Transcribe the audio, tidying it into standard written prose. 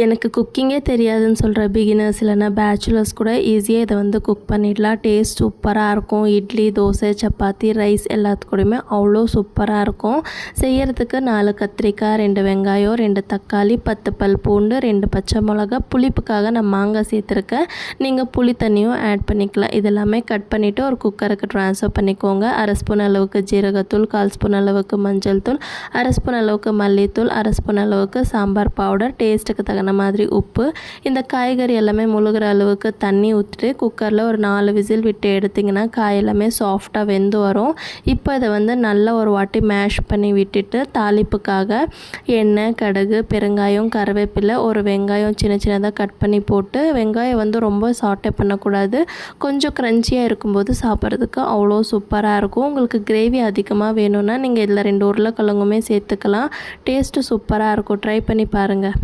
எனக்கு குக்கிங்கே தெரியாதுன்னு சொல்கிற பிகினர்ஸ் இல்லைனா பேச்சுலர்ஸ் கூட ஈஸியாக இதை வந்து குக் பண்ணிடலாம். டேஸ்ட் சூப்பராக இருக்கும். இட்லி, தோசை, சப்பாத்தி, ரைஸ் எல்லாத்துக்கூடயுமே அவ்வளோ சூப்பராக இருக்கும். செய்கிறதுக்கு 4 கத்திரிக்காய், 2 வெங்காயம், 2 தக்காளி, 10 பல் பூண்டு, 2 பச்சை மிளகா, புளிப்புக்காக நான் மாங்காய் சேர்த்துருக்கேன். நீங்கள் புளி தண்ணியும் ஆட் பண்ணிக்கலாம். இதெல்லாமே கட் பண்ணிவிட்டு ஒரு குக்கருக்கு ட்ரான்ஸ்ஃபர் பண்ணிக்கோங்க. 1/2 ஸ்பூன் அளவுக்கு ஜீரகத்தூள், 1/4 ஸ்பூன் அளவுக்கு மஞ்சள் தூள், 1/2 ஸ்பூன் அளவுக்கு மல்லித்தூள், 1/2 ஸ்பூன் அளவுக்கு சாம்பார் பவுடர், டேஸ்ட்டுக்கு தகுந்த மாதிரி உப்பு. இந்த காய்கறி எல்லாமே முழுகிற அளவுக்கு தண்ணி ஊற்றிட்டு குக்கரில் ஒரு 4 விசில் விட்டு எடுத்திங்கன்னா காய் எல்லாமே சாஃப்டாக வெந்து வரும். இப்போ இதை வந்து நல்லா ஒரு வாட்டி மேஷ் பண்ணி விட்டுட்டு தாளிப்புக்காக எண்ணெய், கடுகு, பெருங்காயம், கருவேப்பிலை, ஒரு வெங்காயம் சின்ன சின்னதாக கட் பண்ணி போட்டு, வெங்காயம் வந்து ரொம்ப சாட்டே பண்ணக்கூடாது. கொஞ்சம் க்ரன்ச்சியாக இருக்கும்போது சாப்பிட்றதுக்கு அவ்வளோ சூப்பராக இருக்கும். உங்களுக்கு கிரேவி அதிகமாக வேணும்னா நீங்கள் இதில் 2 உருளைக்கிழங்குமே சேர்த்துக்கலாம். டேஸ்ட்டு சூப்பராக இருக்கும். ட்ரை பண்ணி பாருங்கள்.